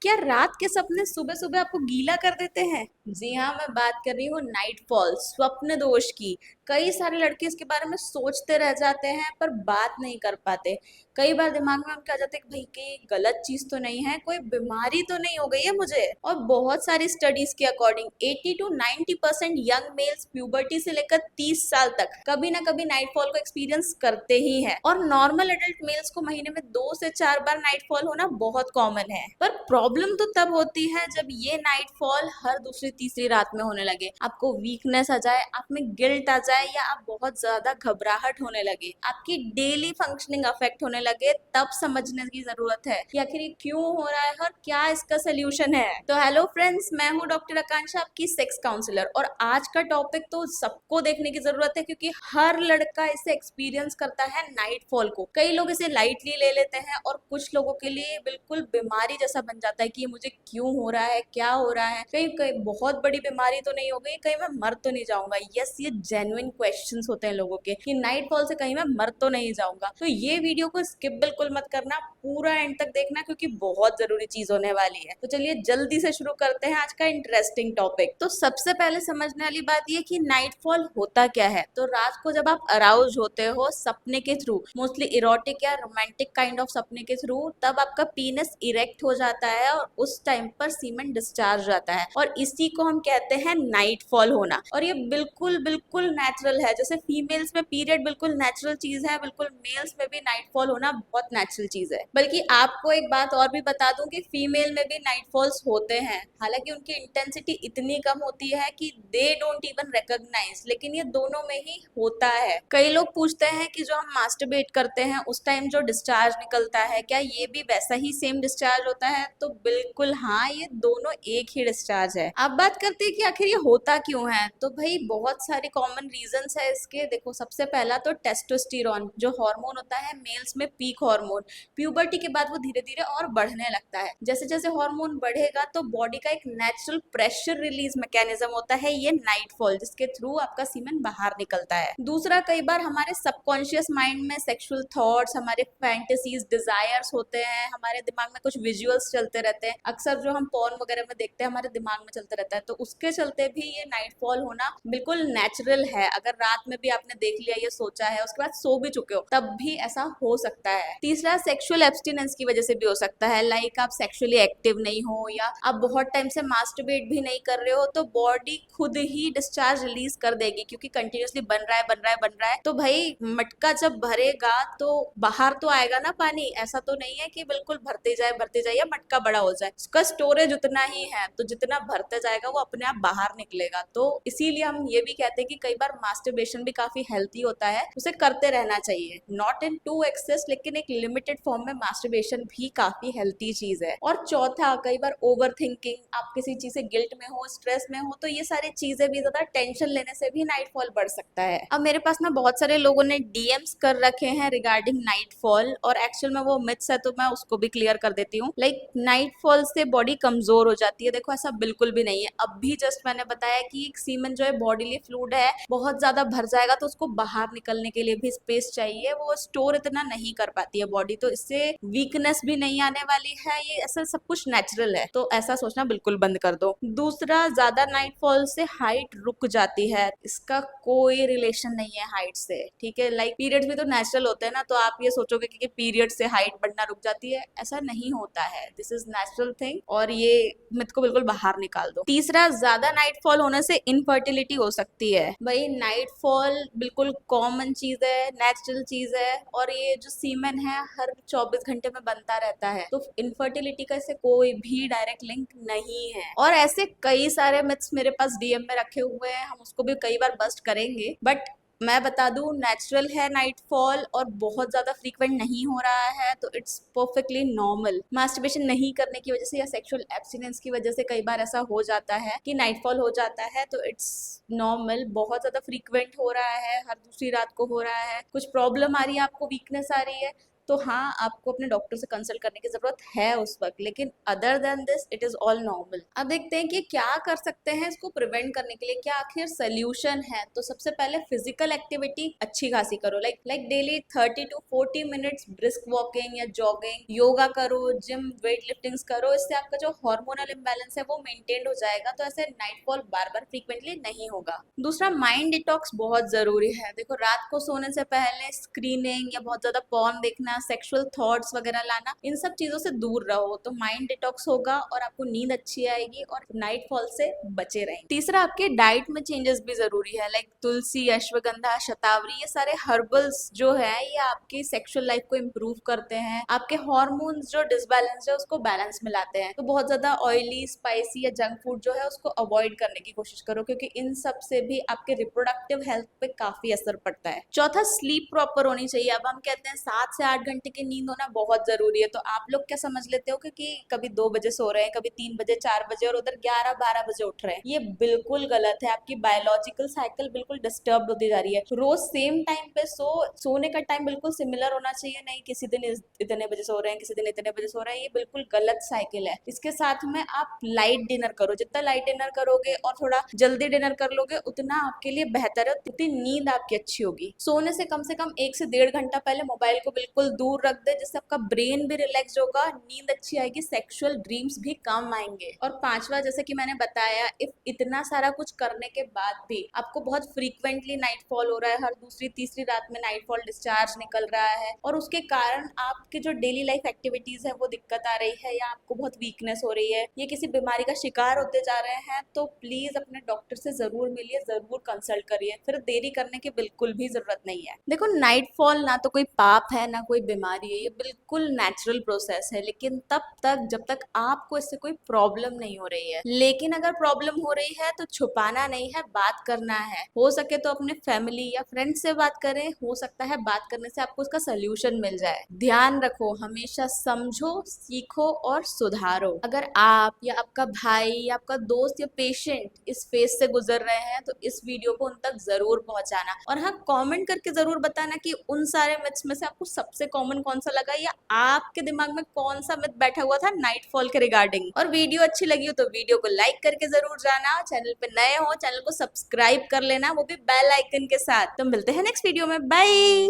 क्या रात के सपने सुबह सुबह आपको गीला कर देते हैं? जी हाँ, मैं बात कर रही हूँ नाइट फॉल, स्वप्न दोष की। कई सारे लड़के इसके बारे में सोचते रह जाते हैं पर बात नहीं कर पाते। कई बार दिमाग में उनके आ जाते हैं कि भाई कहीं गलत चीज तो नहीं है, कोई बीमारी तो नहीं हो गई है मुझे। और बहुत सारी स्टडीज के according 80 to 90% young mails puberty से लेकर 30 साल तक कभी ना कभी नाइटफॉल को एक्सपीरियंस करते ही हैं। और नॉर्मल एडल्ट मेल्स को महीने में 2 से 4 बार नाइटफॉल होना बहुत कॉमन है। पर प्रॉब्लम तो तब होती है जब ये नाइटफॉल हर दूसरी तीसरी रात में होने लगे, आपको वीकनेस आ जाए, आप में गिल्ट आ जाए, या आप बहुत ज्यादा घबराहट होने लगे, आपकी डेली फंक्शनिंग अफेक्ट होने लगे, तब समझने की जरूरत है कि आखिर ये क्यों हो रहा है और क्या इसका सोल्यूशन है। तो हेलो फ्रेंड्स, मैं हूँ डॉक्टर आकांक्षा, आपकी सेक्स काउंसलर। और आज का टॉपिक तो सबको देखने की जरूरत है क्योंकि हर लड़का इसे एक्सपीरियंस करता है नाइटफॉल को। कई लोग इसे लाइटली ले लेते हैं और कुछ लोगों के लिए बिल्कुल बीमारी जैसा बन जाता है कि ये मुझे क्यों हो रहा है, क्या हो रहा है, कहीं कहीं बहुत बड़ी बीमारी तो नहीं हो गई, कहीं मैं मर तो नहीं जाऊंगा। यस, ये जेन्युइन क्वेश्चंस होते हैं लोगों के कि नाइटफॉल से कहीं मैं मर तो नहीं जाऊंगा। तो ये वीडियो को स्किप बिल्कुल मत करना, पूरा एंड तक देखना क्योंकि बहुत जरूरी चीज होने वाली है। तो चलिए जल्दी से शुरू करते हैं आज का इंटरेस्टिंग टॉपिक। तो सबसे पहले समझने वाली बात ये कि नाइटफॉल होता क्या है। तो रात को जब आप अराउज होते हो सपने के थ्रू, मोस्टली इरोटिक या रोमांटिक काइंड ऑफ सपने के थ्रू, तब आपका पीनस इरेक्ट हो जाता है और उस टाइम पर सीमेन डिस्चार्ज जाता है और इसी को हम कहते हैं नाइटफॉल होना। और ये बिल्कुल बिल्कुल नेचुरल है। जैसे फीमेल्स में पीरियड बिल्कुल नेचुरल चीज है, बिल्कुल मेल्स में भी नाइटफॉल होना बहुत नेचुरल चीज है। बल्कि आपको एक बात और भी बता दूं कि फीमेल में भी नाइटफॉल्स होते हैं, हालांकि उनकी इंटेंसिटी इतनी कम होती है कि दे डोंट इवन रिकॉग्नाइज, लेकिन ये दोनों में ही होता है। कई लोग पूछते हैं कि जो हम मास्टरबेट करते हैं उस टाइम जो डिस्चार्ज निकलता है, क्या ये भी वैसा ही सेम डिस्चार्ज होता है? तो बिल्कुल हाँ, ये दोनों एक ही डिस्चार्ज है। अब बात करते हैं कि आखिर ये होता क्यों है। तो भाई बहुत सारे कॉमन रीजंस है इसके। देखो, सबसे पहला तो टेस्टोस्टेरोन जो हार्मोन होता है मेल्स में, पीक हार्मोन, प्यूबर्टी के बाद वो धीरे धीरे और बढ़ने लगता है। जैसे जैसे हार्मोन बढ़ेगा तो बॉडी का एक नेचुरल प्रेशर रिलीज मैकेनिज्म होता है ये नाइटफॉल, जिसके थ्रू आपका सीमेन बाहर निकलता है। दूसरा, कई बार हमारे सबकॉन्शियस माइंड में सेक्सुअल थॉट्स, हमारे फैंटेसीज, डिजायर्स होते हैं, हमारे दिमाग में कुछ विजुअल्स चलते रहते हैं। अक्सर जो हम पॉर्न वगैरह में देखते हैं हमारे दिमाग में चलते रहता है, तो उसके चलते भी ये नाइटफॉल होना बिल्कुल नेचुरल है। अगर रात में भी आपने देख लिया, ये सोचा है, उसके बाद सो भी चुके हो, तब भी ऐसा हो सकता है। तीसरा, सेक्सुअल एब्सटिनेंस की वजह से भी हो सकता है। लाइक आप सेक्सुअली एक्टिव नहीं हो या आप बहुत टाइम से मास्टरबेट भी नहीं कर रहे हो, तो बॉडी खुद ही डिस्चार्ज रिलीज कर देगी क्योंकि कंटिन्यूसली बन रहा है बन रहा है बन रहा है। तो भाई मटका जब भरेगा तो बाहर तो आएगा ना पानी। ऐसा तो नहीं है कि बिल्कुल भरते जाए या मटका बड़ा हो जाए। उसका स्टोरेज उतना ही है, तो जितना भरते जाएगा वो अपने आप बाहर निकलेगा। तो इसीलिए हम ये भी कहते हैं कि कई बार मास्टरबेशन भी काफी हेल्थी होता है, उसे करते रहना चाहिए। नॉट इन टू एक्सेस, लेकिन एक लिमिटेड फॉर्म में मास्टरबेशन भी काफी हेल्थी चीज है। और चौथा, कई बार ओवर थिंकिंग, आप किसी चीज से गिल्ट में हो, स्ट्रेस में हो, तो ये सारी चीजें भी, ज्यादा टेंशन लेने से भी नाइटफॉल बढ़ सकता है। अब मेरे पास ना बहुत सारे लोगों ने डीएम्स कर रखे हैं रिगार्डिंग नाइटफॉल, और एक्चुअल में वो मिथ्स है, तो मैं उसको भी क्लियर कर देती हूँ। लाइक नाइटफॉल से बॉडी कमजोर हो जाती है, देखो ऐसा बिल्कुल भी नहीं है। अब भी जस्ट मैंने बताया कि एक सीमेन जो है बॉडीली फ्लूइड है, बहुत ज्यादा भर जाएगा तो उसको बाहर निकलने के लिए भी स्पेस चाहिए, वो स्टोर इतना नहीं कर पाती है बॉडी, तो इससे वीकनेस भी नहीं आने वाली है। ये ऐसा सब कुछ नेचुरल है, तो ऐसा सोचना बिल्कुल बंद कर दो। दूसरा, ज्यादा नाइटफॉल से हाइट रुक जाती है, इसका कोई रिलेशन नहीं है हाइट से, ठीक है। लाइक पीरियड्स भी तो नेचुरल होते हैं ना, तो आप ये सोचोगे कि पीरियड से हाइट बढ़ना रुक जाती है, ऐसा नहीं होता है। दिस इज नेचुरल थिंग, और ये मिथ को बिल्कुल बाहर निकाल दो। तीसरा, ज्यादा नाइटफॉल होने से इनफर्टिलिटी हो सकती है। भाई नाइटफॉल बिल्कुल कॉमन चीज है, नेचुरल चीज है, और ये जो सीमेन है हर 24 घंटे में बनता रहता है, तो इनफर्टिलिटी का इससे कोई भी डायरेक्ट लिंक नहीं है। और ऐसे कई सारे मिथ्स मेरे पास डीएम में रखे हुए हैं, हम उसको भी कई बार बस्ट करेंगे, बट मैं बता दूं नेचुरल है नाइटफॉल और बहुत ज्यादा फ्रीक्वेंट नहीं हो रहा है, तो इट्स परफेक्टली नॉर्मल। मास्टरबेशन नहीं करने की वजह से या सेक्सुअल एब्स्टिनेंस की वजह से कई बार ऐसा हो जाता है कि नाइटफॉल हो जाता है, तो इट्स नॉर्मल। बहुत ज्यादा फ्रीक्वेंट हो रहा है, हर दूसरी रात को हो रहा है, कुछ प्रॉब्लम आ रही है, आपको वीकनेस आ रही है, तो हाँ, आपको अपने डॉक्टर से कंसल्ट करने की जरूरत है उस वक्त, लेकिन other than this it is all normal. अब देखते हैं कि क्या कर सकते हैं इसको प्रिवेंट करने के लिए, क्या आखिर सोल्यूशन है। तो सबसे पहले फिजिकल एक्टिविटी अच्छी खासी करो, like daily 30 to 40 minutes brisk walking या जॉगिंग, योगा करो, जिम वेट लिफ्टिंग्स करो। इससे आपका जो हार्मोनल इम्बैलेंस है वो मेंटेन हो जाएगा, तो ऐसे नाइटफॉल बार बार फ्रीक्वेंटली नहीं होगा। दूसरा, माइंड डिटॉक्स बहुत जरूरी है। देखो, रात को सोने से पहले स्क्रीनिंग या बहुत ज्यादा पॉर्न देखना, सेक्सुअल थॉट्स वगैरह लाना, इन सब चीजों से दूर रहो, तो माइंड डिटॉक्स होगा और आपको नींद अच्छी आएगी और नाइटफॉल से बचे रहेंगे। तीसरा, आपके डाइट में चेंजेस भी जरूरी है, लाइक तुलसी, अश्वगंधा, शतावरी, ये सारे हर्बल्स जो है ये आपकी सेक्सुअल लाइफ को इम्प्रूव करते हैं, आपके हॉर्मोन्स जो डिसबैलेंस है उसको बैलेंस में लाते हैं। तो बहुत ज्यादा ऑयली, स्पाइसी या जंक फूड जो है उसको अवॉइड करने की कोशिश करो, क्योंकि इन सब से भी आपके रिप्रोडक्टिव हेल्थ पे काफी असर पड़ता है। चौथा, स्लीप प्रॉपर होनी चाहिए। अब हम कहते हैं 7 से 8 घंटे की नींद होना बहुत जरूरी है, तो आप लोग क्या समझ लेते हो कि कभी 2 बजे सो रहे हैं, कभी 3 बजे, 4 बजे और उधर 11-12 बजे उठ रहे हैं। ये बिल्कुल गलत है। आपकी बायोलॉजिकल साइकिल बिल्कुल डिस्टर्ब होती जा रही है। रोज सेम टाइम पे सोने का टाइम बिल्कुल सिमिलर होना चाहिए, नहीं किसी दिन इतने बजे सो रहे हैं, किसी दिन इतने बजे सो रहे हैं, ये बिल्कुल गलत साइकिल है। इसके साथ में आप लाइट डिनर करो, जितना लाइट डिनर करोगे और थोड़ा जल्दी डिनर कर लोगे उतना आपके लिए बेहतर है, उतनी नींद आपकी अच्छी होगी। सोने से कम 1 से 1.5 घंटा पहले मोबाइल को बिल्कुल दूर रख दे, जिससे आपका ब्रेन भी रिलैक्स होगा, नींद अच्छी आएगी, सेक्सुअल ड्रीम्स भी कम आएंगे। और पांचवा, जैसे कि मैंने बताया, इफ इतना सारा कुछ करने के बाद भी आपको बहुत फ्रीक्वेंटली नाइटफॉल हो रहा है, हर दूसरी तीसरी रात में नाइटफॉल डिस्चार्ज निकल रहा है, और उसके कारण आपके जो डेली लाइफ एक्टिविटीज है वो दिक्कत आ रही है, या आपको बहुत वीकनेस हो रही है, ये किसी बीमारी का शिकार होते जा रहे हैं, तो प्लीज अपने डॉक्टर से जरूर मिलिए, जरूर कंसल्ट करिए, फिर देरी करने की बिल्कुल भी जरूरत नहीं है। देखो, नाइटफॉल ना तो कोई पाप है ना कोई बीमारी है, ये बिल्कुल नेचुरल प्रोसेस है, लेकिन तब तक जब तक आपको इससे कोई प्रॉब्लम नहीं हो रही है। लेकिन अगर प्रॉब्लम हो रही है तो छुपाना नहीं है, बात करना है। हो सके तो अपने फैमिली या फ्रेंड से बात करें, हो सकता है बात करने से आपको उसका सोल्यूशन मिल जाए। ध्यान रखो, हमेशा समझो, सीखो और सुधारो। अगर आप या आपका भाई या आपका दोस्त या पेशेंट इस फेज से गुजर रहे हैं तो इस वीडियो को उन तक जरूर पहुंचाना, और हाँ, कमेंट करके जरूर बताना कि उन सारे मिथ्स में से आपको सबसे कॉमन कौन सा लगा, या आपके दिमाग में कौन सा मिथ बैठा हुआ था नाइटफॉल के रिगार्डिंग। और वीडियो अच्छी लगी हो तो वीडियो को लाइक करके जरूर जाना, चैनल पे नए हो चैनल को सब्सक्राइब कर लेना, वो भी बेल आइकन के साथ। तो मिलते हैं नेक्स्ट वीडियो में, बाय।